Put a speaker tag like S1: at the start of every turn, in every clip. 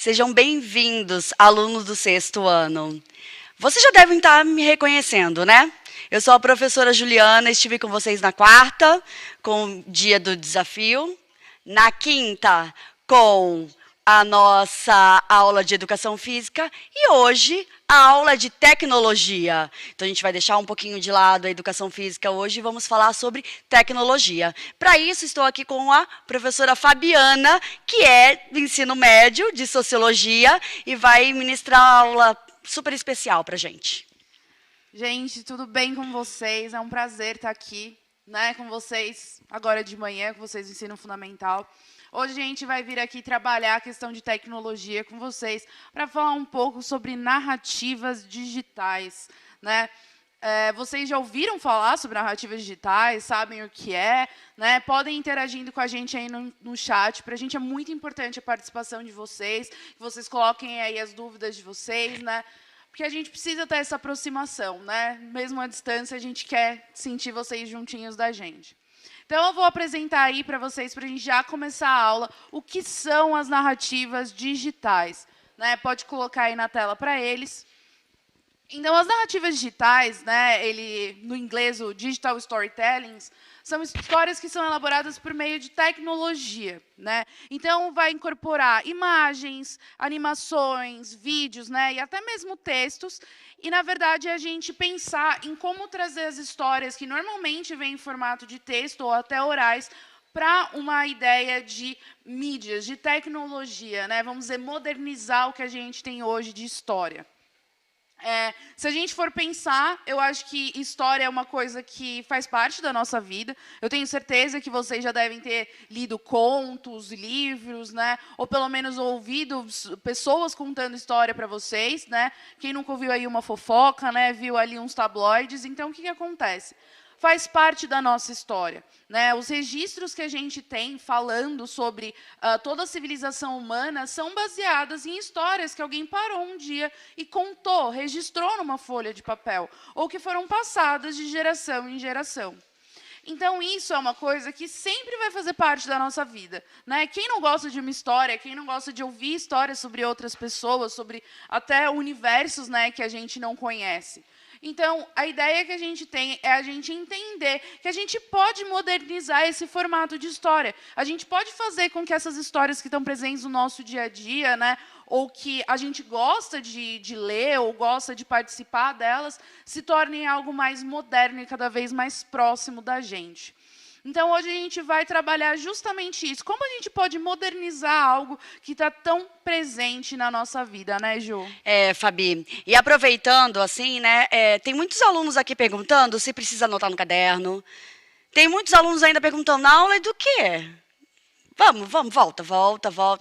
S1: Sejam bem-vindos, alunos do sexto ano. Vocês já devem estar me reconhecendo, né? Eu sou a professora Juliana, estive com vocês na quarta, com o dia do desafio. Na quinta, com a nossa aula de educação física. E hoje, a aula de tecnologia. Então, a gente vai deixar um pouquinho de lado a educação física hoje e vamos falar sobre tecnologia. Para isso, estou aqui com a professora Fabiana, que é do ensino médio, de sociologia, e vai ministrar uma aula super especial para a gente.
S2: Gente, tudo bem com vocês? É um prazer estar aqui, né, com vocês agora de manhã, com vocês do ensino fundamental. Hoje a gente vai vir aqui trabalhar a questão de tecnologia com vocês para falar um pouco sobre narrativas digitais, né? Vocês já ouviram falar sobre narrativas digitais? Sabem o que é? Né? Podem ir interagindo com a gente aí no chat. Para a gente é muito importante a participação de vocês, que vocês coloquem aí as dúvidas de vocês, né? Porque a gente precisa ter essa aproximação, né? Mesmo à distância, a gente quer sentir vocês juntinhos da gente. Então, eu vou apresentar aí para vocês, para a gente já começar a aula, o que são as narrativas digitais. Né? Pode colocar aí na tela para eles. Então, as narrativas digitais, né, no inglês, o digital storytelling, são histórias que são elaboradas por meio de tecnologia. Né? Então, vai incorporar imagens, animações, vídeos, né, e até mesmo textos. E, na verdade, a gente pensar em como trazer as histórias que normalmente vêm em formato de texto ou até orais para uma ideia de mídias, de tecnologia. Né? Vamos dizer, modernizar o que a gente tem hoje de história. Se a gente for pensar, eu acho que história é uma coisa que faz parte da nossa vida. Eu tenho certeza que vocês já devem ter lido contos, livros, né? Ou pelo menos ouvido pessoas contando história para vocês. Né? Quem nunca ouviu aí uma fofoca, né? Viu ali uns tabloides. Então, o que acontece? Faz parte da nossa história. Né? Os registros que a gente tem falando sobre toda a civilização humana são baseadas em histórias que alguém parou um dia e contou, registrou numa folha de papel, ou que foram passadas de geração em geração. Então, isso é uma coisa que sempre vai fazer parte da nossa vida. Né? Quem não gosta de uma história, quem não gosta de ouvir histórias sobre outras pessoas, sobre até universos, né, que a gente não conhece? Então, a ideia que a gente tem é a gente entender que a gente pode modernizar esse formato de história. A gente pode fazer com que essas histórias que estão presentes no nosso dia a dia, né, ou que a gente gosta de ler ou gosta de participar delas, se tornem algo mais moderno e cada vez mais próximo da gente. Então, hoje a gente vai trabalhar justamente isso. Como a gente pode modernizar algo que está tão presente na nossa vida, né, Ju?
S1: Fabi. E aproveitando, assim, né, tem muitos alunos aqui perguntando se precisa anotar no caderno. Tem muitos alunos ainda perguntando, na aula é do quê? Vamos, volta,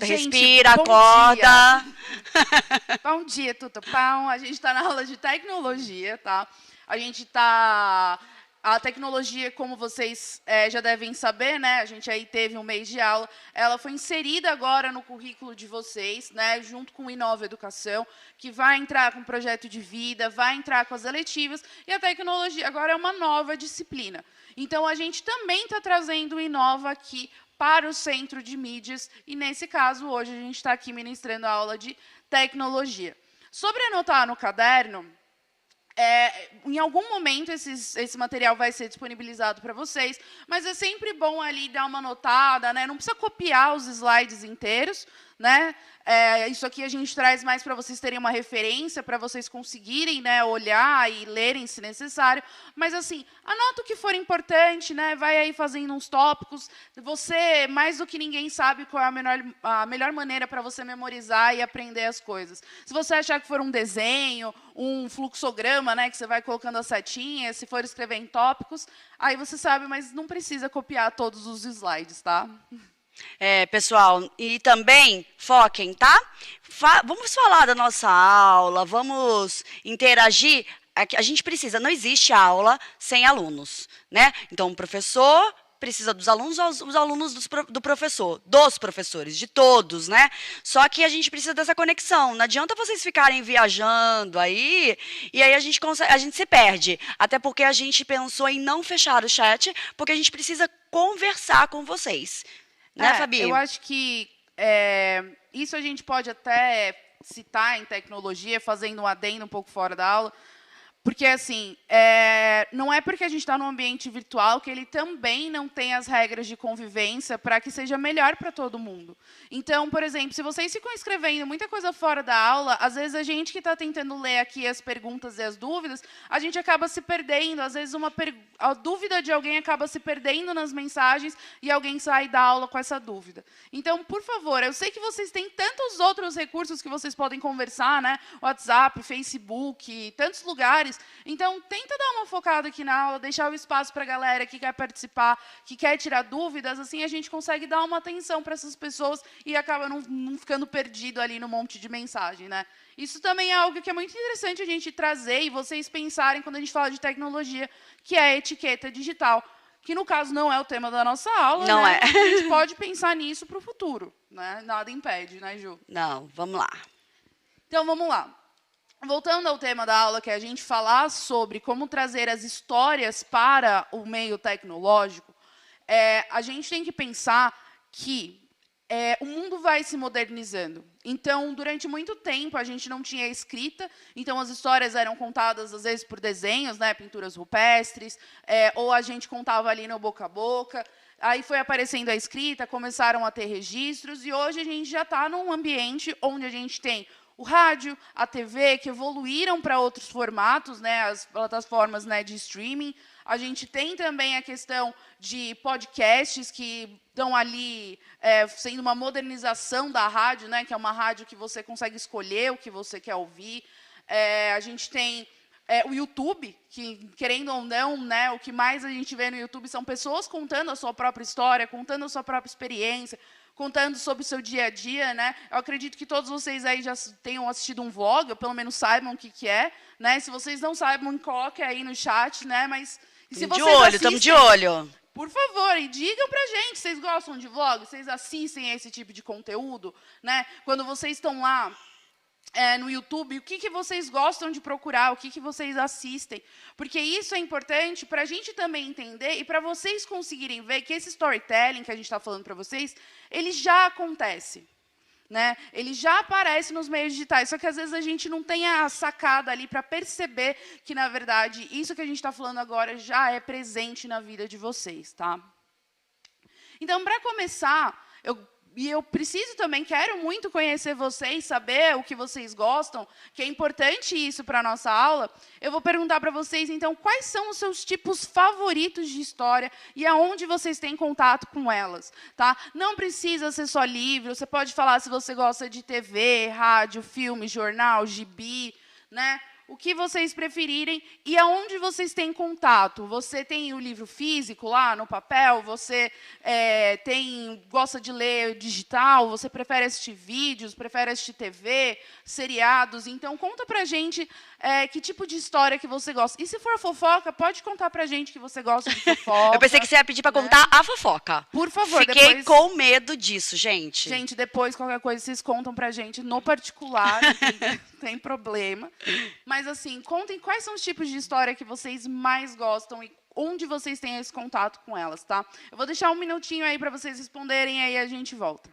S1: gente, respira, acorda.
S2: Bom dia, Tutupão. A gente está na aula de tecnologia, tá? A gente está... A tecnologia, como vocês já devem saber, né, a gente aí teve um mês de aula, ela foi inserida agora no currículo de vocês, né, junto com o Inova Educação, que vai entrar com o projeto de vida, vai entrar com as eletivas, e a tecnologia agora é uma nova disciplina. Então, a gente também está trazendo o Inova aqui para o Centro de Mídias, e, nesse caso, hoje a gente está aqui ministrando a aula de tecnologia. Sobre anotar no caderno, em algum momento esse material vai ser disponibilizado para vocês, mas é sempre bom ali dar uma anotada, né? Não precisa copiar os slides inteiros, né? Isso aqui a gente traz mais para vocês terem uma referência, para vocês conseguirem, né, olhar e lerem se necessário. Mas, assim, anota o que for importante, né? Vai aí fazendo uns tópicos. Você, mais do que ninguém, sabe qual é a melhor maneira para você memorizar e aprender as coisas. Se você achar que for um desenho, um fluxograma, né, que você vai colocando as setinhas, se for escrever em tópicos, aí você sabe, mas não precisa copiar todos os slides, tá?
S1: Pessoal, e também foquem, tá? Vamos falar da nossa aula, vamos interagir. A gente precisa, não existe aula sem alunos, né? Então, o professor precisa dos alunos, os alunos do professor, dos professores, de todos, né? Só que a gente precisa dessa conexão. Não adianta vocês ficarem viajando aí, e aí a gente se perde. Até porque a gente pensou em não fechar o chat, porque a gente precisa conversar com vocês. Né, Fabi?
S2: Eu acho que Isso a gente pode até citar em tecnologia, fazendo um adendo um pouco fora da aula, porque, assim, não é porque a gente está num ambiente virtual que ele também não tem as regras de convivência para que seja melhor para todo mundo. Então, por exemplo, se vocês ficam escrevendo muita coisa fora da aula, às vezes a gente que está tentando ler aqui as perguntas e as dúvidas, a gente acaba se perdendo. Às vezes a dúvida de alguém acaba se perdendo nas mensagens e alguém sai da aula com essa dúvida. Então, por favor, eu sei que vocês têm tantos outros recursos que vocês podem conversar, né? WhatsApp, Facebook, tantos lugares. Então, tenta dar uma focada aqui na aula, deixar o espaço para a galera que quer participar, que quer tirar dúvidas, assim a gente consegue dar uma atenção para essas pessoas e acaba não ficando perdido ali no monte de mensagem, né? Isso também é algo que é muito interessante a gente trazer e vocês pensarem quando a gente fala de tecnologia, que é a etiqueta digital, que no caso não é o tema da nossa aula,
S1: Não
S2: né?
S1: é.
S2: A gente pode pensar nisso para o futuro, né? Nada impede, né, Ju?
S1: Não, vamos lá.
S2: Então, vamos lá. Voltando ao tema da aula, que é a gente falar sobre como trazer as histórias para o meio tecnológico, a gente tem que pensar que o mundo vai se modernizando. Então, durante muito tempo, a gente não tinha escrita, então as histórias eram contadas, às vezes, por desenhos, né, pinturas rupestres, ou a gente contava ali no boca a boca. Aí foi aparecendo a escrita, começaram a ter registros, e hoje a gente já está num ambiente onde a gente tem o rádio, a TV, que evoluíram para outros formatos, né, as plataformas, né, de streaming. A gente tem também a questão de podcasts que estão ali sendo uma modernização da rádio, né, que é uma rádio que você consegue escolher o que você quer ouvir. A gente tem o YouTube, que, querendo ou não, né, o que mais a gente vê no YouTube são pessoas contando a sua própria história, contando a sua própria experiência, contando sobre o seu dia a dia, né? Eu acredito que todos vocês aí já tenham assistido um vlog, ou pelo menos saibam o que é, né? Se vocês não saibam, coloquem aí no chat, né? Mas se vocês
S1: Estamos de olho.
S2: Por favor, e digam pra gente, vocês gostam de vlog? Vocês assistem esse tipo de conteúdo, né? Quando vocês estão lá no YouTube, o que vocês gostam de procurar, o que vocês assistem, porque isso é importante para a gente também entender e para vocês conseguirem ver que esse storytelling que a gente está falando para vocês, ele já acontece, né? Ele já aparece nos meios digitais, só que às vezes a gente não tem a sacada ali para perceber que, na verdade, isso que a gente está falando agora já é presente na vida de vocês, tá? Então, para começar, eu preciso também, quero muito conhecer vocês, saber o que vocês gostam, que é importante isso para a nossa aula. Eu vou perguntar para vocês, então, quais são os seus tipos favoritos de história e aonde vocês têm contato com elas, tá? Não precisa ser só livro, você pode falar se você gosta de TV, rádio, filme, jornal, gibi, né? O que vocês preferirem e aonde vocês têm contato. Você tem o livro físico lá no papel, você gosta de ler digital, você prefere assistir vídeos, prefere assistir TV, seriados. Então, conta pra gente que tipo de história que você gosta. E se for fofoca, pode contar pra gente que você gosta de fofoca.
S1: Eu pensei que você ia pedir pra contar a fofoca.
S2: Por favor,
S1: Fiquei
S2: depois...
S1: com medo disso, gente.
S2: Gente, depois, qualquer coisa, vocês contam pra gente no particular, não tem problema. Mas, assim, contem quais são os tipos de história que vocês mais gostam e onde vocês têm esse contato com elas, tá? Eu vou deixar um minutinho aí para vocês responderem, aí a gente volta.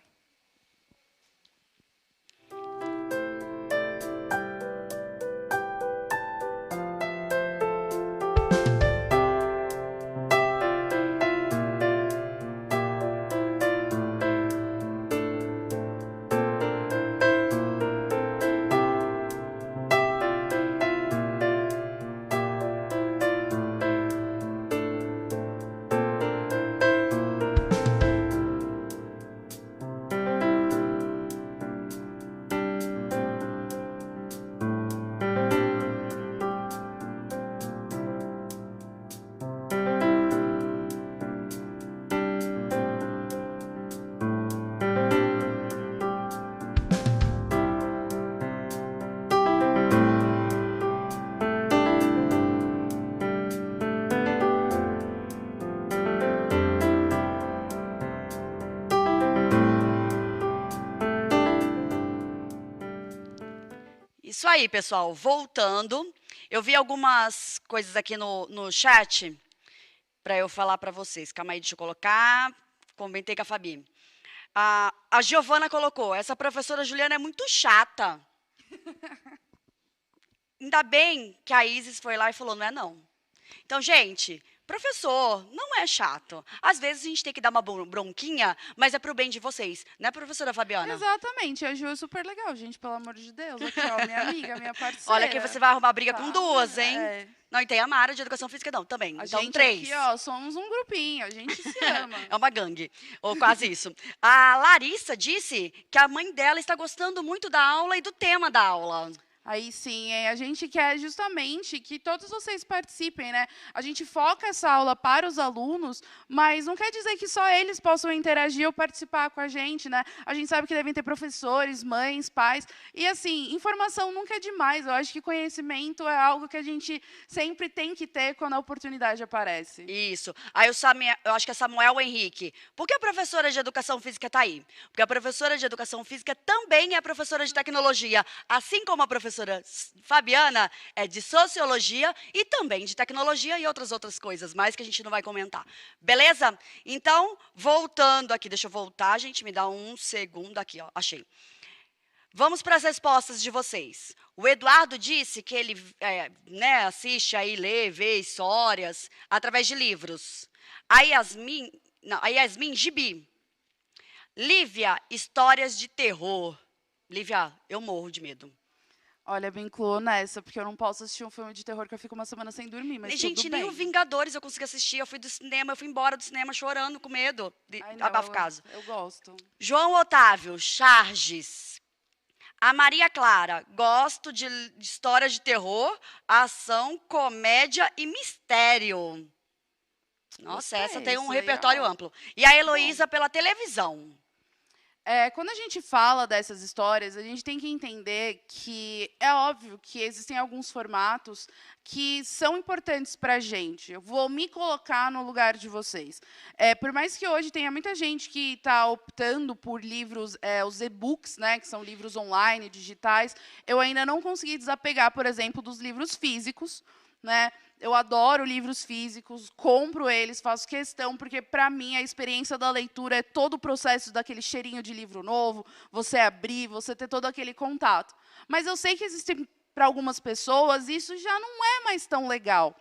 S1: Isso aí, pessoal. Voltando, eu vi algumas coisas aqui no chat para eu falar para vocês. Calma aí, deixa eu colocar. Comentei com a Fabi. A Giovana colocou, essa professora Juliana é muito chata. Ainda bem que a Isis foi lá e falou, não é não. Então, gente, professor não é chato. Às vezes a gente tem que dar uma bronquinha, mas é pro bem de vocês. Né, professora Fabiana?
S2: Exatamente, a Ju é super legal, gente, pelo amor de Deus. Aqui, ó, minha amiga, minha parceira.
S1: Olha que você vai arrumar briga com
S2: Tá,
S1: duas, hein?
S2: é.
S1: Não, e tem a Mara de Educação Física, não, também.
S2: A
S1: Então,
S2: gente
S1: 3.
S2: aqui, ó, somos um grupinho, a gente se ama.
S1: É uma gangue, ou quase isso. A Larissa disse que a mãe dela está gostando muito da aula e do tema da aula.
S2: Aí sim, a gente quer justamente que todos vocês participem, né? A gente foca essa aula para os alunos, mas não quer dizer que só eles possam interagir ou participar com a gente, né? A gente sabe que devem ter professores, mães, pais. E assim, informação nunca é demais. Eu acho que conhecimento é algo que a gente sempre tem que ter quando a oportunidade aparece.
S1: Isso. Aí eu acho que é Samuel Henrique. Por que a professora de Educação Física está aí? Porque a professora de Educação Física também é professora de Tecnologia, assim como a professora Fabiana é de Sociologia e também de Tecnologia e outras coisas mais que a gente não vai comentar. Beleza? Então, voltando aqui, deixa eu voltar, gente, me dá um segundo aqui, ó, achei. Vamos para as respostas de vocês. O Eduardo disse que ele assiste aí, lê, vê histórias através de livros. A Yasmin, gibi. Lívia, histórias de terror. Lívia, eu morro de medo.
S2: Olha, me incluo nessa, porque eu não posso assistir um filme de terror que eu fico uma semana sem dormir, mas
S1: gente,
S2: tudo
S1: nem
S2: bem.
S1: o Vingadores eu consegui assistir. Eu fui do cinema, eu fui embora do cinema chorando, com medo de abafar o caso.
S2: Eu gosto.
S1: João Otávio, Charges. A Maria Clara, gosto de histórias de terror, ação, comédia e mistério. Nossa, essa tem um repertório amplo. E a Heloísa pela televisão.
S2: Quando a gente fala dessas histórias, a gente tem que entender que é óbvio que existem alguns formatos que são importantes para a gente. Eu vou me colocar no lugar de vocês. Por mais que hoje tenha muita gente que está optando por livros, os e-books, né, que são livros online, digitais, eu ainda não consegui desapegar, por exemplo, dos livros físicos, né? Eu adoro livros físicos, compro eles, faço questão, porque, para mim, a experiência da leitura é todo o processo daquele cheirinho de livro novo, você abrir, você ter todo aquele contato. Mas eu sei que existem, para algumas pessoas, isso já não é mais tão legal.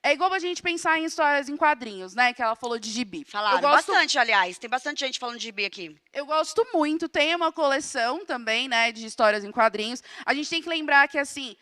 S2: É igual a gente pensar em histórias em quadrinhos, né? Que ela falou de gibi.
S1: Falaram bastante, aliás. Tem bastante gente falando de gibi aqui.
S2: Eu gosto muito. Tem uma coleção também, né, de histórias em quadrinhos. A gente tem que lembrar que, assim,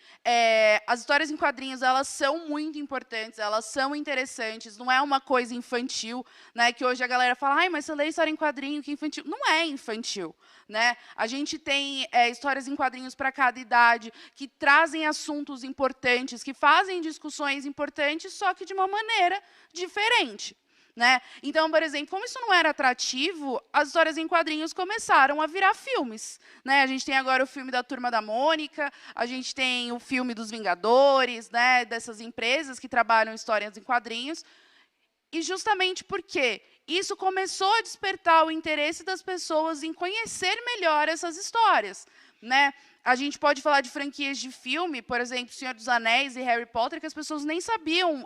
S2: as histórias em quadrinhos, elas são muito importantes, elas são interessantes. Não é uma coisa infantil, né? Que hoje a galera fala, ai, mas você lê história em quadrinho, que infantil. Não é infantil, né? A gente tem histórias em quadrinhos para cada idade, que trazem assuntos importantes, que fazem discussões importantes, só que de uma maneira diferente. Né? Então, por exemplo, como isso não era atrativo, as histórias em quadrinhos começaram a virar filmes. Né? A gente tem agora o filme da Turma da Mônica, a gente tem o filme dos Vingadores, né? Dessas empresas que trabalham histórias em quadrinhos. E justamente porque isso começou a despertar o interesse das pessoas em conhecer melhor essas histórias. Né? A gente pode falar de franquias de filme, por exemplo, Senhor dos Anéis e Harry Potter, que as pessoas nem sabiam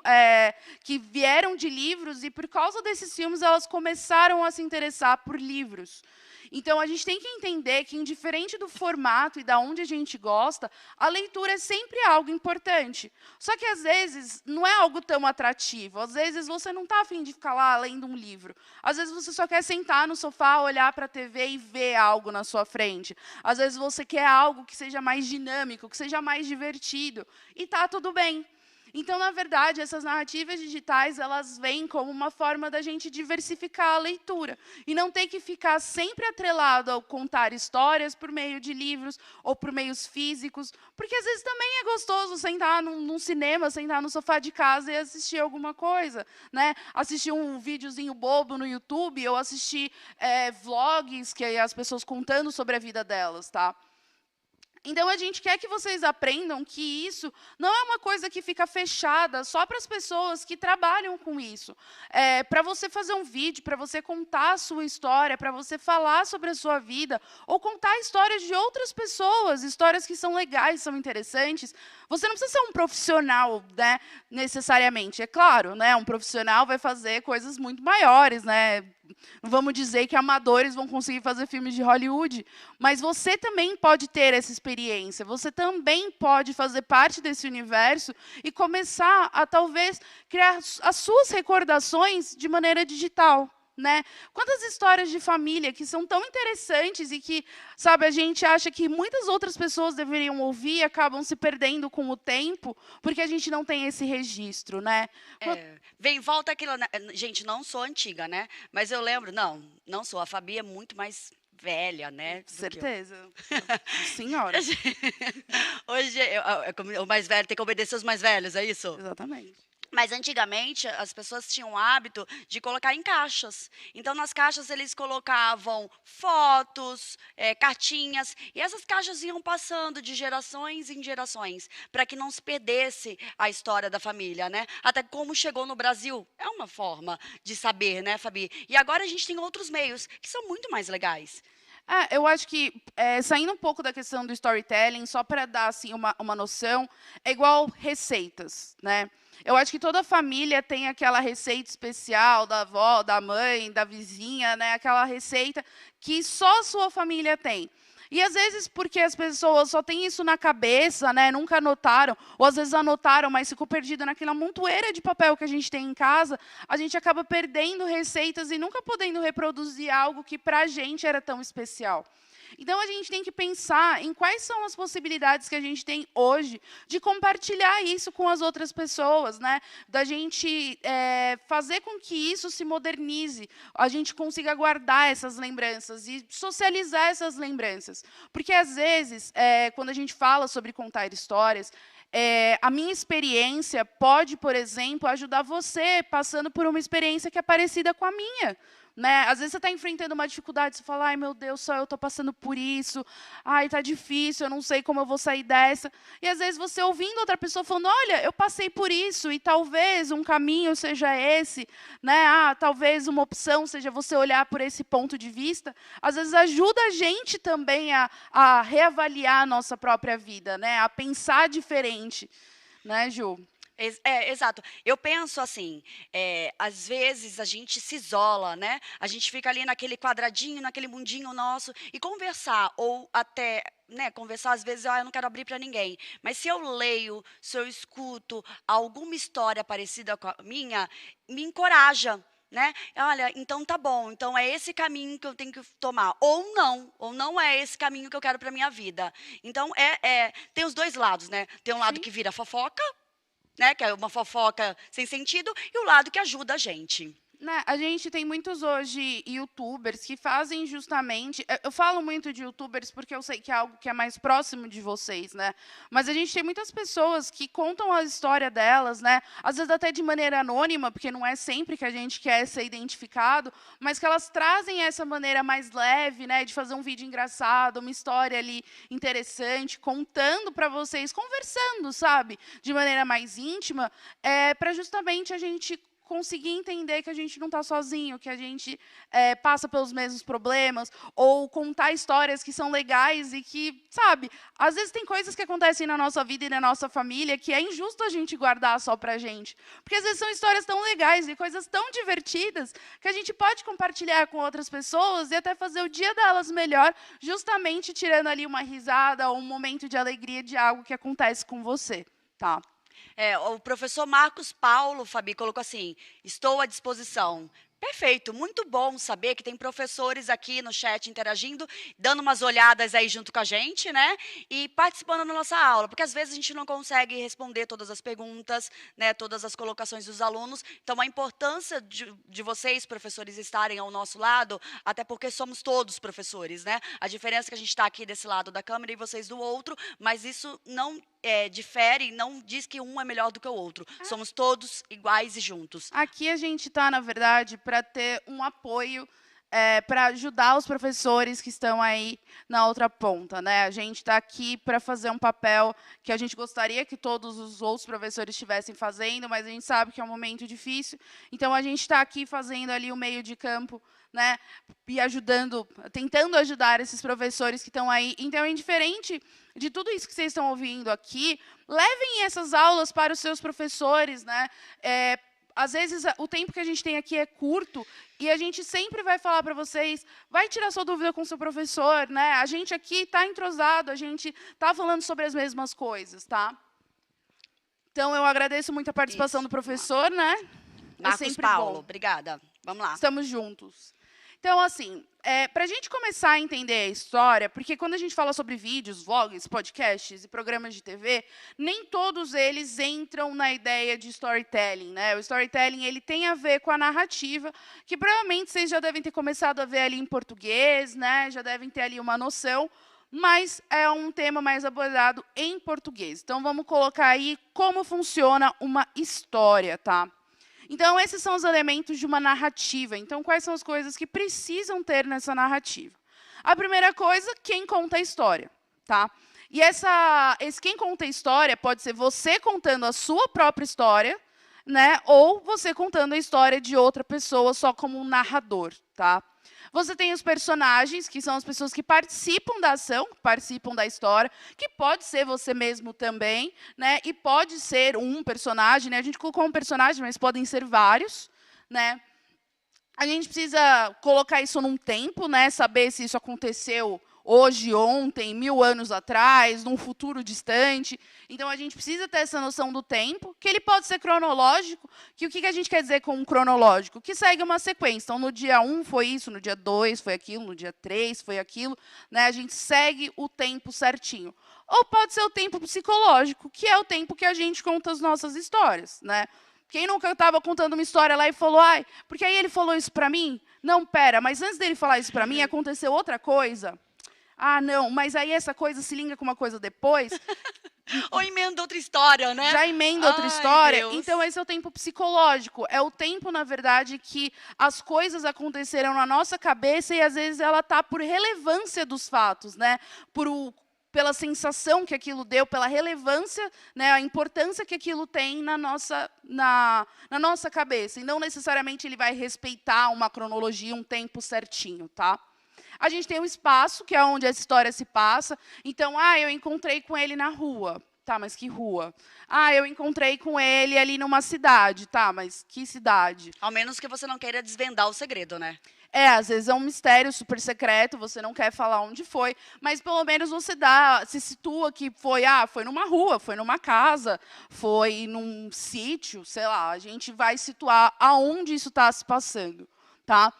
S2: que vieram de livros, e por causa desses filmes elas começaram a se interessar por livros. Então, a gente tem que entender que, indiferente do formato e da onde a gente gosta, a leitura é sempre algo importante. Só que, às vezes, não é algo tão atrativo. Às vezes, você não está a fim de ficar lá lendo um livro. Às vezes, você só quer sentar no sofá, olhar para a TV e ver algo na sua frente. Às vezes, você quer algo que seja mais dinâmico, que seja mais divertido. E está tudo bem. Então, na verdade, essas narrativas digitais, elas vêm como uma forma da gente diversificar a leitura. E não ter que ficar sempre atrelado ao contar histórias por meio de livros ou por meios físicos. Porque, às vezes, também é gostoso sentar num cinema, sentar no sofá de casa e assistir alguma coisa. Né? Assistir um videozinho bobo no YouTube ou assistir vlogs, que é as pessoas contando sobre a vida delas. Tá? Então, a gente quer que vocês aprendam que isso não é uma coisa que fica fechada só para as pessoas que trabalham com isso. Para você fazer um vídeo, para você contar a sua história, para você falar sobre a sua vida, ou contar histórias de outras pessoas, histórias que são legais, são interessantes, você não precisa ser um profissional, né, necessariamente. É claro, né, um profissional vai fazer coisas muito maiores, né, Não vamos dizer que amadores vão conseguir fazer filmes de Hollywood, mas você também pode ter essa experiência, você também pode fazer parte desse universo e começar a, talvez, criar as suas recordações de maneira digital. Né? Quantas histórias de família que são tão interessantes e que, sabe, a gente acha que muitas outras pessoas deveriam ouvir e acabam se perdendo com o tempo, porque a gente não tem esse registro, né?
S1: Vem, volta aquilo, né? Gente, não sou antiga, né? Mas eu lembro, não sou. A Fabi é muito mais velha, né?
S2: Certeza. Senhora.
S1: Hoje, o mais velho tem que obedecer os mais velhos, é isso?
S2: Exatamente.
S1: Mas antigamente as pessoas tinham o hábito de colocar em caixas. Então nas caixas eles colocavam fotos, cartinhas, e essas caixas iam passando de gerações em gerações, para que não se perdesse a história da família, né? Até como chegou no Brasil, é uma forma de saber, né, Fabi? E agora a gente tem outros meios que são muito mais legais.
S2: Eu acho que, saindo um pouco da questão do storytelling, só para dar assim, uma noção, é igual receitas, né? Eu acho que toda família tem aquela receita especial da avó, da mãe, da vizinha, né? Aquela receita que só a sua família tem. E, às vezes, porque as pessoas só têm isso na cabeça, né, nunca anotaram, ou às vezes anotaram, mas ficou perdido naquela montoeira de papel que a gente tem em casa, a gente acaba perdendo receitas e nunca podendo reproduzir algo que, para a gente, era tão especial. Então, a gente tem que pensar em quais são as possibilidades que a gente tem hoje de compartilhar isso com as outras pessoas, né? Da gente fazer com que isso se modernize, a gente consiga guardar essas lembranças e socializar essas lembranças. Porque, às vezes, quando a gente fala sobre contar histórias, a minha experiência pode, por exemplo, ajudar você passando por uma experiência que é parecida com a minha. Né? Às vezes você está enfrentando uma dificuldade, você fala, ai meu Deus, só eu estou passando por isso, ai, está difícil, eu não sei como eu vou sair dessa. E às vezes você ouvindo outra pessoa falando, olha, eu passei por isso, e talvez um caminho seja esse, né? Talvez uma opção seja você olhar por esse ponto de vista, às vezes ajuda a gente também a reavaliar a nossa própria vida, né? A pensar diferente. Né, Ju?
S1: Exato. Eu penso assim, às vezes a gente se isola, né? A gente fica ali naquele quadradinho, naquele mundinho nosso, e conversar, ou até, né, conversar às vezes, eu não quero abrir para ninguém. Mas se eu leio, se eu escuto alguma história parecida com a minha, me encoraja. Né? Olha, então tá bom, então é esse caminho que eu tenho que tomar, ou não é esse caminho que eu quero para minha vida. Então, tem os dois lados, né? Tem um lado
S2: Sim.
S1: que vira fofoca, né, que é uma fofoca sem sentido, e o lado que ajuda a gente.
S2: Né, a gente tem muitos hoje youtubers que fazem justamente. Eu falo muito de youtubers porque eu sei que é algo que é mais próximo de vocês, né? Mas a gente tem muitas pessoas que contam a história delas, né? Às vezes até de maneira anônima, porque não é sempre que a gente quer ser identificado, mas que elas trazem essa maneira mais leve, né, de fazer um vídeo engraçado, uma história ali interessante, contando para vocês, conversando, sabe, de maneira mais íntima, para justamente a gente conseguir entender que a gente não está sozinho, que a gente passa pelos mesmos problemas, ou contar histórias que são legais e que, sabe, às vezes tem coisas que acontecem na nossa vida e na nossa família que é injusto a gente guardar só para a gente. Porque às vezes são histórias tão legais e coisas tão divertidas que a gente pode compartilhar com outras pessoas e até fazer o dia delas melhor, justamente tirando ali uma risada ou um momento de alegria de algo que acontece com você. Tá?
S1: O professor Marcos Paulo, Fabi, colocou assim, estou à disposição. Perfeito, muito bom saber que tem professores aqui no chat interagindo, dando umas olhadas aí junto com a gente, né? E participando da nossa aula, porque às vezes a gente não consegue responder todas as perguntas, né, todas as colocações dos alunos. Então, a importância de vocês, professores, estarem ao nosso lado, até porque somos todos professores, né? A diferença é que a gente está aqui desse lado da câmera e vocês do outro, mas isso não difere, não diz que um é melhor do que o outro. Somos todos iguais e juntos.
S2: Aqui a gente está, na verdade, para ter um apoio, para ajudar os professores que estão aí na outra ponta. Né? A gente está aqui para fazer um papel que a gente gostaria que todos os outros professores estivessem fazendo, mas a gente sabe que é um momento difícil. Então, a gente está aqui fazendo ali o meio de campo, né, e ajudando, tentando ajudar esses professores que estão aí. Então, indiferente de tudo isso que vocês estão ouvindo aqui, levem essas aulas para os seus professores, né? às vezes o tempo que a gente tem aqui é curto e a gente sempre vai falar para vocês, vai tirar sua dúvida com o seu professor, né? A gente aqui está entrosado, a gente está falando sobre as mesmas coisas, tá? Então, eu agradeço muito a participação do professor, né?
S1: Marcos Paulo, obrigada. Vamos lá.
S2: Estamos juntos. Então, assim, para a gente começar a entender a história, porque quando a gente fala sobre vídeos, vlogs, podcasts e programas de TV, nem todos eles entram na ideia de storytelling, né? O storytelling ele tem a ver com a narrativa, que provavelmente vocês já devem ter começado a ver ali em português, né? Já devem ter ali uma noção, mas é um tema mais abordado em português. Então, vamos colocar aí como funciona uma história, tá? Então, esses são os elementos de uma narrativa. Então, quais são as coisas que precisam ter nessa narrativa? A primeira coisa, quem conta a história, tá? E quem conta a história pode ser você contando a sua própria história, né? Ou você contando a história de outra pessoa só como um narrador, tá? Você tem os personagens, que são as pessoas que participam da ação, que participam da história, que pode ser você mesmo também, né? E pode ser um personagem, né? A gente colocou um personagem, mas podem ser vários, né? A gente precisa colocar isso num tempo, né? Saber se isso aconteceu hoje, ontem, 1000 anos atrás, num futuro distante. Então, a gente precisa ter essa noção do tempo, que ele pode ser cronológico, que o que a gente quer dizer com um cronológico? Que segue uma sequência. Então, no dia 1 foi isso, no dia 2 foi aquilo, no dia 3 foi aquilo. Né? A gente segue o tempo certinho. Ou pode ser o tempo psicológico, que é o tempo que a gente conta as nossas histórias. Né? Quem nunca estava contando uma história lá e falou, ai, porque aí ele falou isso para mim? Não, pera, mas antes dele falar isso para mim, aconteceu outra coisa. Ah, não, mas aí essa coisa se liga com uma coisa depois.
S1: Ou emenda outra história, né?
S2: Já emenda outra história.
S1: Deus.
S2: Então, esse é o tempo psicológico. É o tempo, na verdade, que as coisas aconteceram na nossa cabeça e, às vezes, ela está por relevância dos fatos, né? Pela sensação que aquilo deu, pela relevância, né? A importância que aquilo tem na nossa cabeça. E não necessariamente ele vai respeitar uma cronologia, um tempo certinho, tá? A gente tem um espaço, que é onde essa história se passa. Então, eu encontrei com ele na rua. Tá, mas que rua? Eu encontrei com ele ali numa cidade. Tá, mas que cidade?
S1: Ao menos que você não queira desvendar o segredo, né?
S2: Às vezes é um mistério super secreto, você não quer falar onde foi, mas pelo menos você se situa que foi numa rua, foi numa casa, foi num sítio, sei lá. A gente vai situar aonde isso está se passando, tá?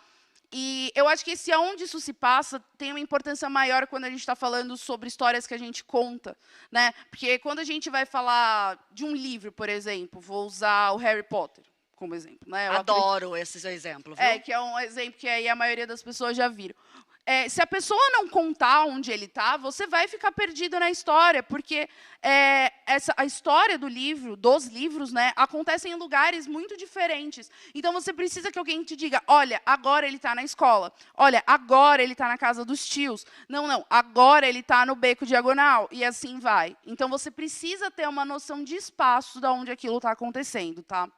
S2: E eu acho que esse aonde isso se passa tem uma importância maior quando a gente está falando sobre histórias que a gente conta, né? Porque quando a gente vai falar de um livro, por exemplo, vou usar o Harry Potter como exemplo, né?
S1: Adoro esse seu exemplo, viu?
S2: Que é um exemplo que aí a maioria das pessoas já viram. Se a pessoa não contar onde ele está, você vai ficar perdido na história, porque a história dos livros, né, acontece em lugares muito diferentes. Então, você precisa que alguém te diga, olha, agora ele está na escola. Olha, agora ele está na casa dos tios. Não, agora ele está no beco diagonal. E assim vai. Então, você precisa ter uma noção de espaço de onde aquilo está acontecendo, tá?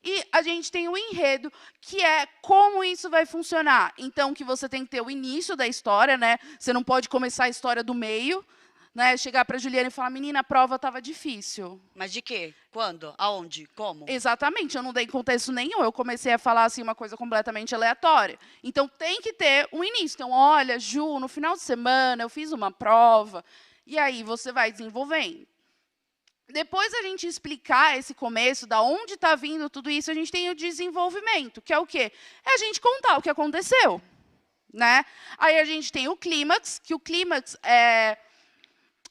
S2: E a gente tem o enredo, que é como isso vai funcionar. Então, que você tem que ter o início da história, né? Você não pode começar a história do meio, né? Chegar para a Juliana e falar, menina, a prova estava difícil.
S1: Mas de quê? Quando? Aonde? Como?
S2: Exatamente, eu não dei contexto nenhum. Eu comecei a falar assim, uma coisa completamente aleatória. Então, tem que ter um início. Então, olha, Ju, no final de semana eu fiz uma prova. E aí você vai desenvolvendo. Depois a gente explicar esse começo, da onde está vindo tudo isso, a gente tem o desenvolvimento, que é o quê? É a gente contar o que aconteceu. Né? Aí a gente tem o clímax, que o clímax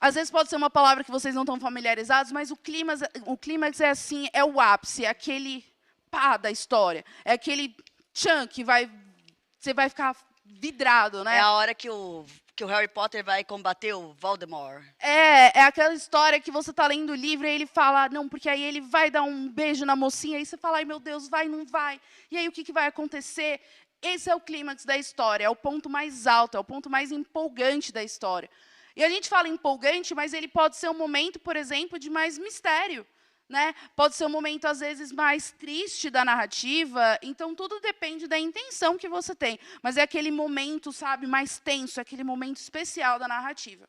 S2: às vezes pode ser uma palavra que vocês não estão familiarizados, mas o clímax é assim, é o ápice, é aquele pá da história. É aquele tchan que você vai ficar vidrado, né?
S1: É a hora que o Harry Potter vai combater o Voldemort.
S2: É aquela história que você está lendo o livro e ele fala, não, porque aí ele vai dar um beijo na mocinha, e você fala, ai meu Deus, vai, não vai. E aí o que vai acontecer? Esse é o clímax da história, é o ponto mais alto, é o ponto mais empolgante da história. E a gente fala empolgante, mas ele pode ser um momento, por exemplo, de mais mistério. Né? Pode ser um momento, às vezes, mais triste da narrativa. Então, tudo depende da intenção que você tem. Mas é aquele momento, sabe, mais tenso, é aquele momento especial da narrativa.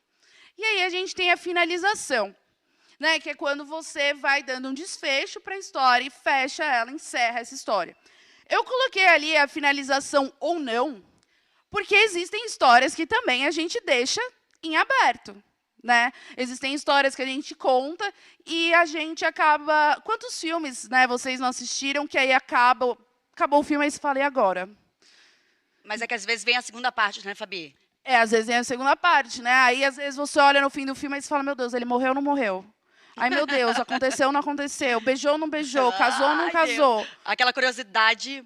S2: E aí a gente tem a finalização. né? Que é quando você vai dando um desfecho para a história e fecha ela, encerra essa história. Eu coloquei ali a finalização ou não, porque existem histórias que também a gente deixa em aberto. Né? Existem histórias que a gente conta e a gente acaba... Quantos filmes, né, vocês não assistiram que aí acabou o filme e você fala, e agora?
S1: Mas é que às vezes vem a segunda parte, né, Fabi?
S2: Às vezes vem a segunda parte, né? Aí, às vezes, você olha no fim do filme e você fala, meu Deus, ele morreu ou não morreu? Ai, meu Deus, aconteceu ou não aconteceu? Beijou ou não beijou? Casou ou não casou?
S1: Aquela curiosidade.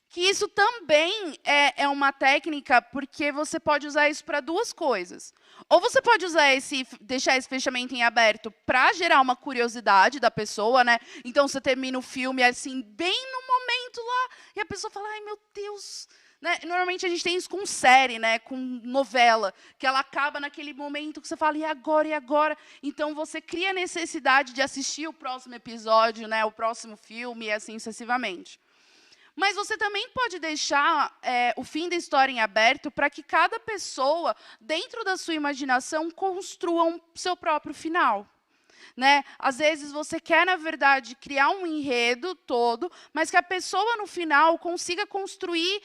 S2: Que isso também é uma técnica, porque você pode usar isso para duas coisas. Ou você pode usar deixar esse fechamento em aberto para gerar uma curiosidade da pessoa, né? Então você termina o filme assim, bem no momento lá, e a pessoa fala, ai meu Deus. Né? Normalmente a gente tem isso com série, né? Com novela, que ela acaba naquele momento que você fala, e agora, e agora? Então você cria a necessidade de assistir o próximo episódio, né? O próximo filme, e assim sucessivamente. Mas você também pode deixar o fim da história em aberto para que cada pessoa, dentro da sua imaginação, construa seu próprio final. Né? Às vezes você quer, na verdade, criar um enredo todo, mas que a pessoa, no final, consiga construir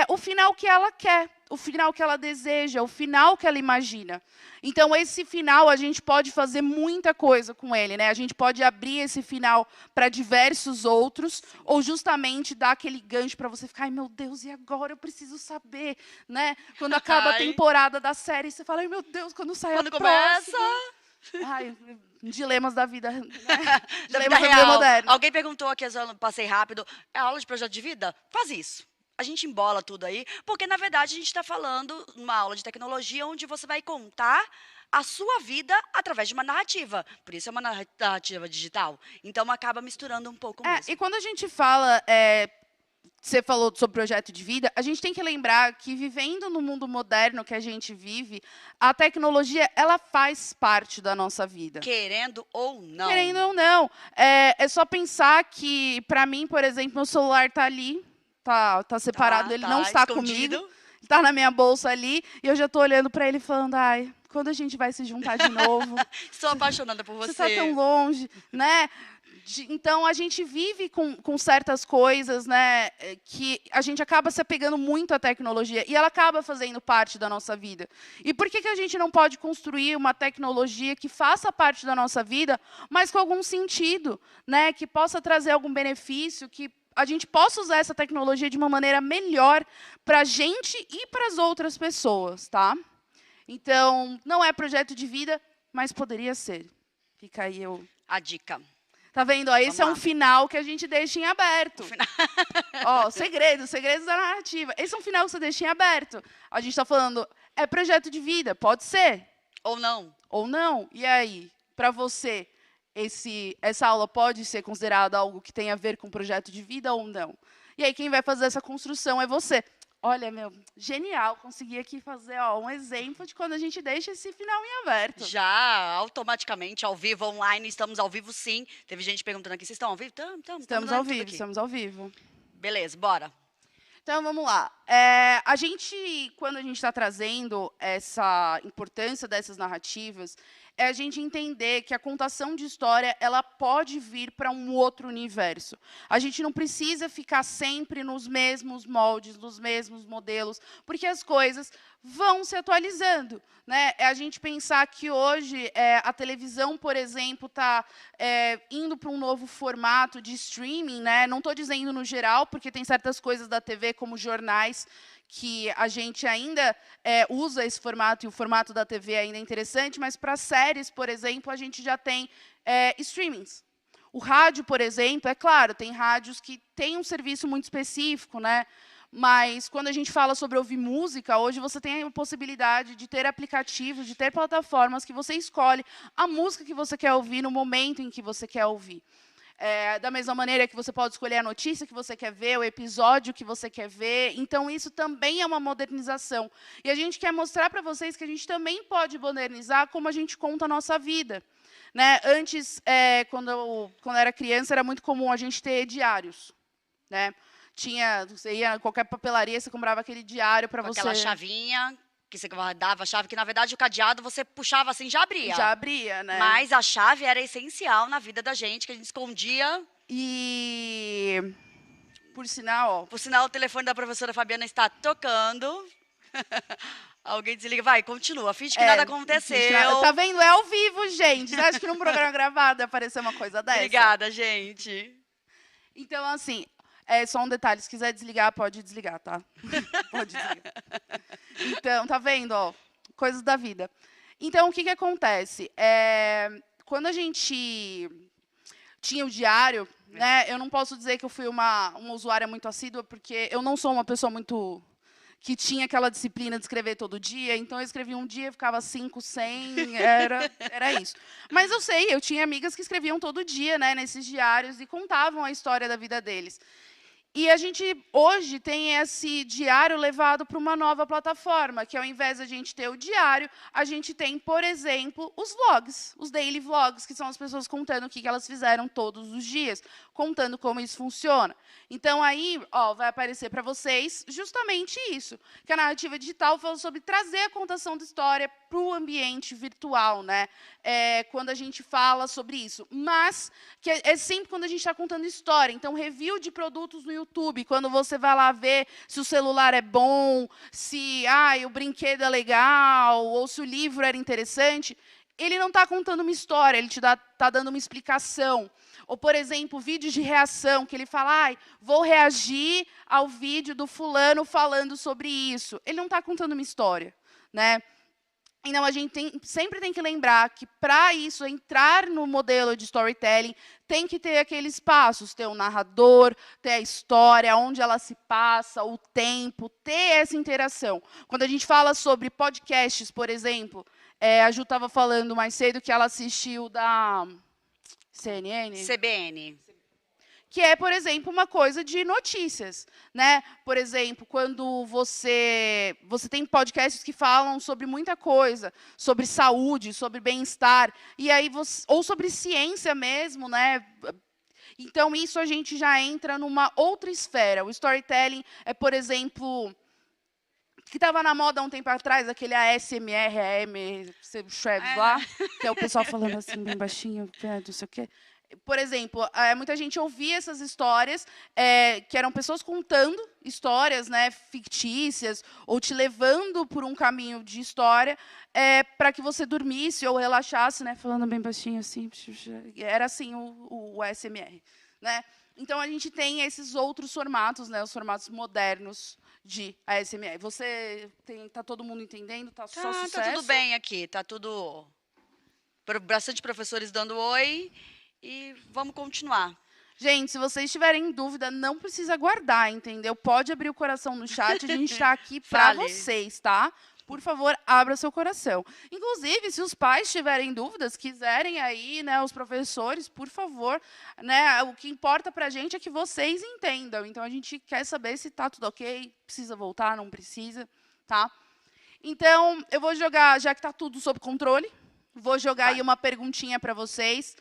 S2: o final que ela quer, o final que ela deseja, o final que ela imagina. Então, esse final, a gente pode fazer muita coisa com ele. Né? A gente pode abrir esse final para diversos outros, ou justamente dar aquele gancho para você ficar, ai, meu Deus, e agora? Eu preciso saber. Né? Quando acaba a temporada da série, você fala, ai, meu Deus, quando sai a
S1: começa...
S2: Ai, dilemas da vida, né?
S1: Da
S2: Dilemas
S1: vida
S2: da vida moderna.
S1: Alguém perguntou aqui, eu passei rápido, é aula de projeto de vida? Faz isso. A gente embola tudo aí, porque, na verdade, a gente está falando numa aula de tecnologia onde você vai contar a sua vida através de uma narrativa. Por isso é uma narrativa digital. Então, acaba misturando um pouco mesmo.
S2: E quando a gente fala... Você falou sobre projeto de vida, a gente tem que lembrar que, vivendo no mundo moderno que a gente vive, a tecnologia ela faz parte da nossa vida.
S1: Querendo ou não.
S2: Querendo ou não. É só pensar que, para mim, por exemplo, meu celular está ali, tá separado, ele não está
S1: escondido.
S2: comigo, está na minha bolsa ali, e eu já estou olhando para ele falando, ai, quando a gente vai se juntar de novo?
S1: Estou apaixonada por você.
S2: Você está tão longe, né? Então, a gente vive com certas coisas, né, que a gente acaba se apegando muito à tecnologia e ela acaba fazendo parte da nossa vida. E por que a gente não pode construir uma tecnologia que faça parte da nossa vida, mas com algum sentido, né, que possa trazer algum benefício, que a gente possa usar essa tecnologia de uma maneira melhor para a gente e para as outras pessoas, tá? Então, não é projeto de vida, mas poderia ser. Fica aí
S1: a dica.
S2: Tá vendo? Ó, esse é um final que a gente deixa em aberto. Ó, segredos da narrativa. Esse é um final que você deixa em aberto. A gente está falando, é projeto de vida, pode ser.
S1: Ou não.
S2: Ou não. E aí, para você, essa aula pode ser considerada algo que tem a ver com projeto de vida ou não? E aí, quem vai fazer essa construção é você. Olha, genial, consegui aqui fazer um exemplo de quando a gente deixa esse final em aberto.
S1: Já, automaticamente, ao vivo, online, estamos ao vivo sim. Teve gente perguntando aqui, vocês estão ao vivo?
S2: Estamos ao vivo, estamos ao vivo.
S1: Beleza, bora.
S2: Então, vamos lá. Quando a gente está trazendo essa importância dessas narrativas, é a gente entender que a contação de história ela pode vir para um outro universo. A gente não precisa ficar sempre nos mesmos moldes, nos mesmos modelos, porque as coisas vão se atualizando. Né? É a gente pensar que hoje a televisão, por exemplo, está indo para um novo formato de streaming. Né? Não estou dizendo no geral, porque tem certas coisas da TV, como jornais, que a gente ainda usa esse formato, e o formato da TV ainda é interessante, mas para séries, por exemplo, a gente já tem streamings. O rádio, por exemplo, é claro, tem rádios que têm um serviço muito específico, né? Mas, quando a gente fala sobre ouvir música, hoje você tem a possibilidade de ter aplicativos, de ter plataformas que você escolhe a música que você quer ouvir no momento em que você quer ouvir. Da mesma maneira que você pode escolher a notícia que você quer ver, o episódio que você quer ver. Então, isso também é uma modernização. E a gente quer mostrar para vocês que a gente também pode modernizar como a gente conta a nossa vida. Né? Antes, quando eu era criança, era muito comum a gente ter diários. Né? Você ia em qualquer papelaria, você comprava aquele diário para você...
S1: Aquela chavinha. que você guardava a chave, que na verdade o cadeado você puxava assim, já abria.
S2: Já abria, né?
S1: Mas a chave era essencial na vida da gente, que a gente escondia.
S2: E, por sinal, ó,
S1: Por sinal, o telefone da professora Fabiana está tocando. Alguém desliga. Vai, continua. Finge que nada aconteceu.
S2: Tá vendo? É ao vivo, gente. Você acha que num programa gravado ia aparecer uma coisa dessa?
S1: Obrigada, gente.
S2: Então, assim, só um detalhe. Se quiser desligar, pode desligar, tá? Pode desligar. Então, tá vendo? Ó, coisas da vida. Então, o que acontece? Quando a gente tinha o diário, né? Eu não posso dizer que eu fui uma usuária muito assídua, porque eu não sou uma pessoa muito que tinha aquela disciplina de escrever todo dia. Então, eu escrevia um dia, ficava 5, 100, era isso. Mas eu sei, eu tinha amigas que escreviam todo dia, né, nesses diários e contavam a história da vida deles. E a gente, hoje, tem esse diário levado para uma nova plataforma, que ao invés de a gente ter o diário, a gente tem, por exemplo, os vlogs, os daily vlogs, que são as pessoas contando o que elas fizeram todos os dias, contando como isso funciona. Então, aí, ó, vai aparecer para vocês justamente isso, que a narrativa digital fala sobre trazer a contação da história para o ambiente virtual, né? Quando a gente fala sobre isso. Mas que é sempre quando a gente está contando história. Então, review de produtos no YouTube, quando você vai lá ver se o celular é bom, se o brinquedo é legal, ou se o livro era interessante, ele não está contando uma história, ele está dando uma explicação. Ou, por exemplo, vídeos de reação, que ele fala, vou reagir ao vídeo do fulano falando sobre isso. Ele não está contando uma história, né? Então, a gente sempre tem que lembrar que, para isso entrar no modelo de storytelling, tem que ter aqueles passos, ter o narrador, ter a história, onde ela se passa, o tempo, ter essa interação. Quando a gente fala sobre podcasts, por exemplo, a Ju estava falando mais cedo que ela assistiu da CNN?
S1: CBN.
S2: Que é, por exemplo, uma coisa de notícias, né? Por exemplo, quando você tem podcasts que falam sobre muita coisa, sobre saúde, sobre bem-estar, e aí ou sobre ciência mesmo, né? Então, isso a gente já entra numa outra esfera. O storytelling é, por exemplo, que estava na moda há um tempo atrás, aquele ASMR, lá, que é o pessoal falando assim, bem baixinho, não sei o quê. Por exemplo, muita gente ouvia essas histórias, que eram pessoas contando histórias, né, fictícias, ou te levando por um caminho de história, para que você dormisse ou relaxasse, né, falando bem baixinho assim. Era assim o ASMR, né? Então, a gente tem esses outros formatos, né, os formatos modernos de ASMR. Tá todo mundo entendendo? Tá só sucesso?
S1: Tá tudo bem aqui, tá tudo... Bastante professores dando oi. E vamos continuar.
S2: Gente, se vocês tiverem dúvida, não precisa guardar, entendeu? Pode abrir o coração no chat, a gente está aqui para vocês, tá? Por favor, abra seu coração. Inclusive, se os pais tiverem dúvidas, quiserem aí, né, os professores, por favor, né, o que importa para a gente é que vocês entendam. Então, a gente quer saber se está tudo ok, precisa voltar, não precisa, tá? Então, eu vou jogar, já que está tudo sob controle, vou jogar aí uma perguntinha para vocês.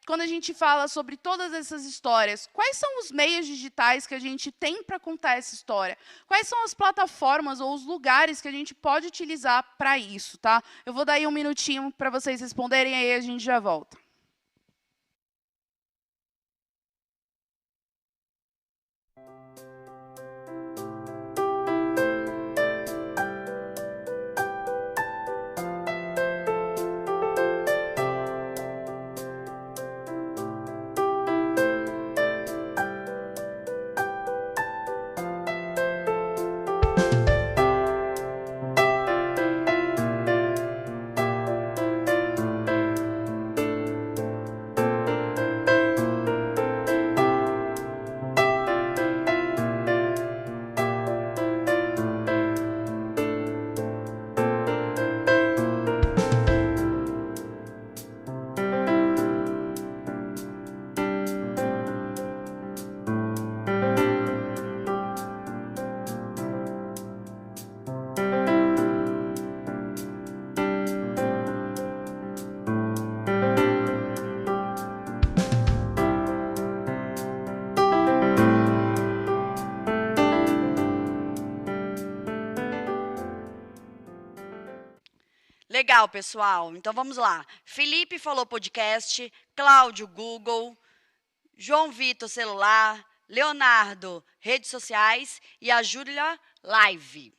S2: Quando a gente fala sobre todas essas histórias, quais são os meios digitais que a gente tem para contar essa história? Quais são as plataformas ou os lugares que a gente pode utilizar para isso, tá? Eu vou dar aí um minutinho para vocês responderem, aí a gente já volta.
S1: Legal, pessoal. Então vamos lá. Felipe falou podcast, Cláudio Google, João Vitor celular, Leonardo redes sociais e a Júlia live.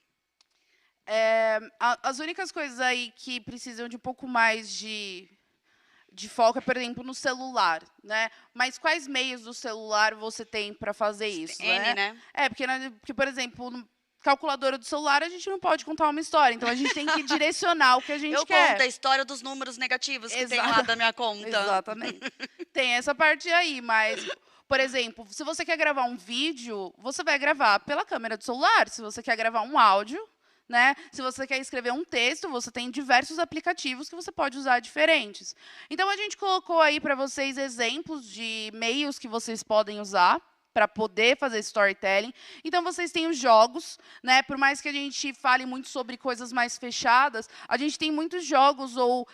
S2: As únicas coisas aí que precisam de um pouco mais de foco é, por exemplo, no celular, né? Mas quais meios do celular você tem para fazer isso,
S1: né?
S2: Porque, por exemplo, no calculadora do celular a gente não pode contar uma história, então a gente tem que direcionar o que a gente quer.
S1: Eu conto a história dos números negativos que tem lá da minha conta.
S2: Exatamente. Tem essa parte aí, mas, por exemplo, se você quer gravar um vídeo, você vai gravar pela câmera do celular. Se você quer gravar um áudio, né? Se você quer escrever um texto, você tem diversos aplicativos que você pode usar diferentes. Então, a gente colocou aí para vocês exemplos de meios que vocês podem usar para poder fazer storytelling. Então, vocês têm os jogos, né? Por mais que a gente fale muito sobre coisas mais fechadas, a gente tem muitos jogos ou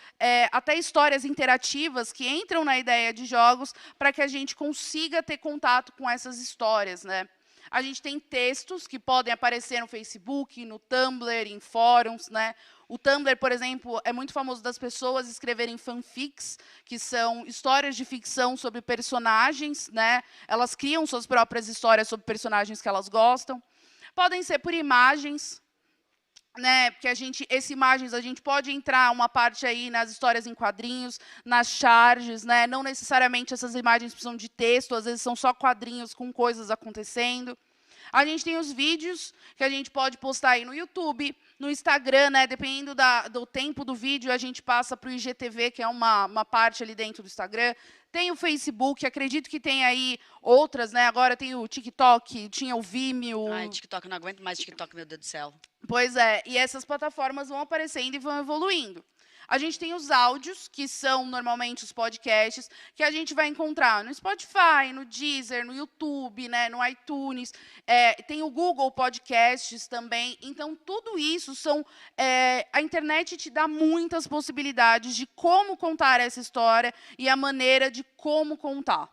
S2: até histórias interativas que entram na ideia de jogos para que a gente consiga ter contato com essas histórias, né? A gente tem textos que podem aparecer no Facebook, no Tumblr, em fóruns, né? O Tumblr, por exemplo, é muito famoso das pessoas escreverem fanfics, que são histórias de ficção sobre personagens, né? Elas criam suas próprias histórias sobre personagens que elas gostam. Podem ser por imagens, né? Porque imagens a gente pode entrar uma parte aí nas histórias em quadrinhos, nas charges, né? Não necessariamente essas imagens precisam de texto, às vezes são só quadrinhos com coisas acontecendo. A gente tem os vídeos que a gente pode postar aí no YouTube, no Instagram, né? Dependendo do tempo do vídeo, a gente passa para o IGTV, que é uma parte ali dentro do Instagram. Tem o Facebook, acredito que tem aí outras, né? Agora tem o TikTok, tinha o Vimeo.
S1: Ai, TikTok, não aguento mais TikTok, meu Deus do céu.
S2: Pois é, e essas plataformas vão aparecendo e vão evoluindo. A gente tem os áudios, que são normalmente os podcasts, que a gente vai encontrar no Spotify, no Deezer, no YouTube, né, no iTunes. Tem o Google Podcasts também. Então, tudo isso são... a internet te dá muitas possibilidades de como contar essa história e a maneira de como contar.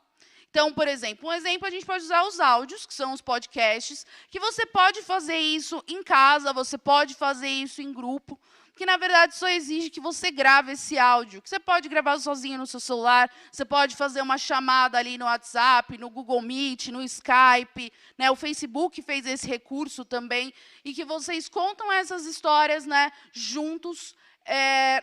S2: Então, por exemplo, a gente pode usar os áudios, que são os podcasts, que você pode fazer isso em casa, você pode fazer isso em grupo, que, na verdade, só exige que você grave esse áudio, que você pode gravar sozinho no seu celular, você pode fazer uma chamada ali no WhatsApp, no Google Meet, no Skype, né? O Facebook fez esse recurso também, e que vocês contam essas histórias, né, juntos,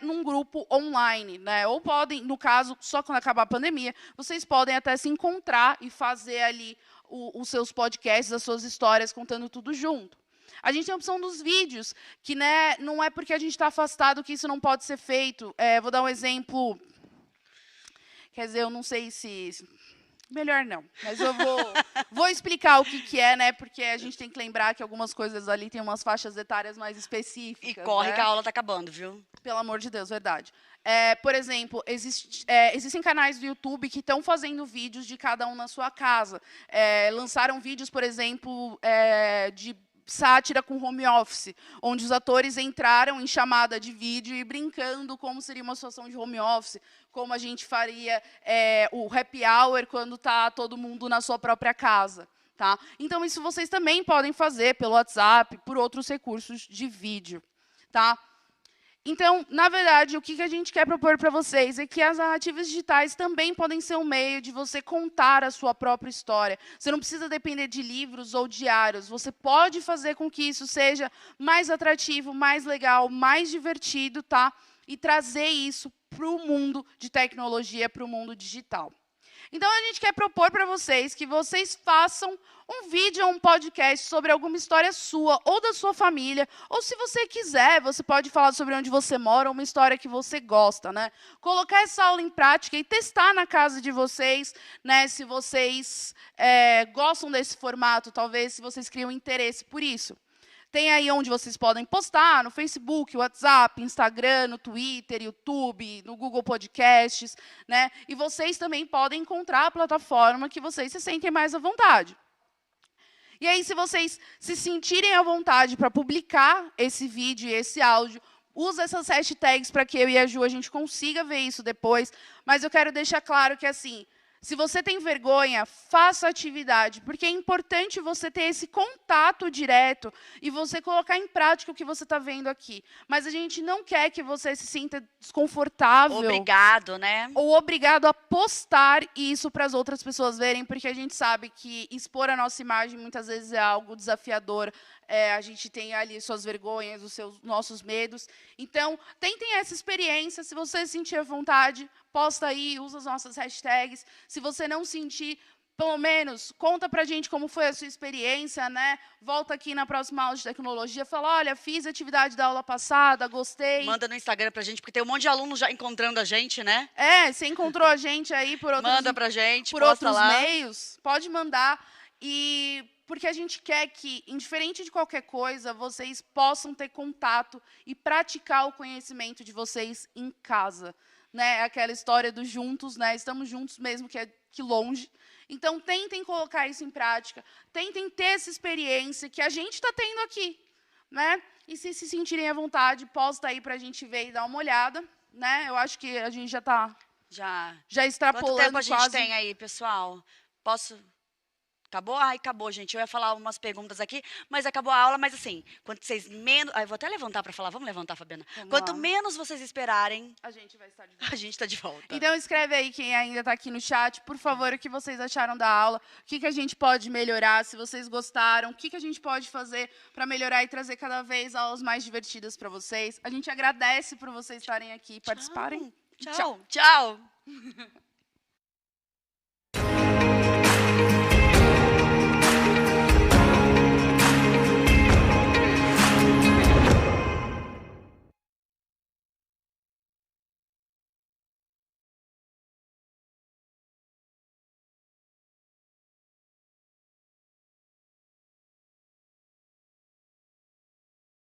S2: num grupo online, né? Ou podem, no caso, só quando acabar a pandemia, vocês podem até se encontrar e fazer ali os seus podcasts, as suas histórias, contando tudo junto. A gente tem a opção dos vídeos, que, né, não é porque a gente está afastado que isso não pode ser feito. Vou dar um exemplo. Quer dizer, eu não sei se... Melhor não, mas eu vou explicar o que é, né? Porque a gente tem que lembrar que algumas coisas ali têm umas faixas etárias mais específicas.
S1: E corre,
S2: né?
S1: que a aula está acabando, viu?
S2: Pelo amor de Deus, verdade. Por exemplo, existem canais do YouTube que estão fazendo vídeos de cada um na sua casa. Lançaram vídeos, por exemplo, de sátira com home office, onde os atores entraram em chamada de vídeo e brincando como seria uma situação de home office, como a gente faria o happy hour quando está todo mundo na sua própria casa. Tá? Então, isso vocês também podem fazer pelo WhatsApp, por outros recursos de vídeo. Tá? Então, na verdade, o que a gente quer propor para vocês é que as narrativas digitais também podem ser um meio de você contar a sua própria história. Você não precisa depender de livros ou diários. Você pode fazer com que isso seja mais atrativo, mais legal, mais divertido, tá? E trazer isso para o mundo de tecnologia, para o mundo digital. Então, a gente quer propor para vocês que vocês façam um vídeo ou um podcast sobre alguma história sua ou da sua família, ou se você quiser, você pode falar sobre onde você mora, uma história que você gosta, né? Colocar essa aula em prática e testar na casa de vocês, né? Se vocês gostam desse formato, talvez se vocês criam interesse por isso. Tem aí onde vocês podem postar, no Facebook, WhatsApp, Instagram, no Twitter, YouTube, no Google Podcasts, né? E vocês também podem encontrar a plataforma que vocês se sentem mais à vontade. E aí, se vocês se sentirem à vontade para publicar esse vídeo e esse áudio, usa essas hashtags para que eu e a Ju a gente consiga ver isso depois. Mas eu quero deixar claro que, assim, Se você tem vergonha, faça atividade, porque é importante você ter esse contato direto e você colocar em prática o que você está vendo aqui. Mas a gente não quer que você se sinta desconfortável.
S1: Obrigado, né?
S2: Ou obrigado a postar isso para as outras pessoas verem, porque a gente sabe que expor a nossa imagem muitas vezes é algo desafiador. A gente tem ali suas vergonhas, nossos medos. Então, tentem essa experiência. Se você sentir à vontade, posta aí, usa as nossas hashtags. Se você não sentir, pelo menos, conta pra gente como foi a sua experiência, né? Volta aqui na próxima aula de tecnologia, fala, olha, fiz a atividade da aula passada, gostei.
S1: Manda no Instagram pra gente, porque tem um monte de alunos já encontrando a gente, né?
S2: Você encontrou a gente aí por outros,
S1: Manda pra gente,
S2: por
S1: posta
S2: outros
S1: lá.
S2: meios, pode mandar. E porque a gente quer que, indiferente de qualquer coisa, vocês possam ter contato e praticar o conhecimento de vocês em casa. Né? Aquela história dos juntos, né? Estamos juntos mesmo que longe. Então, tentem colocar isso em prática, tentem ter essa experiência que a gente está tendo aqui. Né? E se sentirem à vontade, posta aí para a gente ver e dar uma olhada. Né? Eu acho que a gente já está já extrapolando
S1: quanto tempo a gente
S2: quase.
S1: tem aí, pessoal? Posso... Acabou? Ai, acabou, gente. Eu ia falar umas perguntas aqui, mas acabou a aula. Mas assim, quanto vocês menos... eu vou até levantar para falar. Vamos levantar, Fabiana? Quanto menos vocês esperarem...
S2: a gente vai estar de volta.
S1: A gente está de volta.
S2: Então, escreve aí quem ainda está aqui no chat, por favor, o que vocês acharam da aula, o que a gente pode melhorar, se vocês gostaram, o que a gente pode fazer para melhorar e trazer cada vez aulas mais divertidas para vocês. A gente agradece por vocês estarem aqui e participarem.
S1: Tchau. Tchau.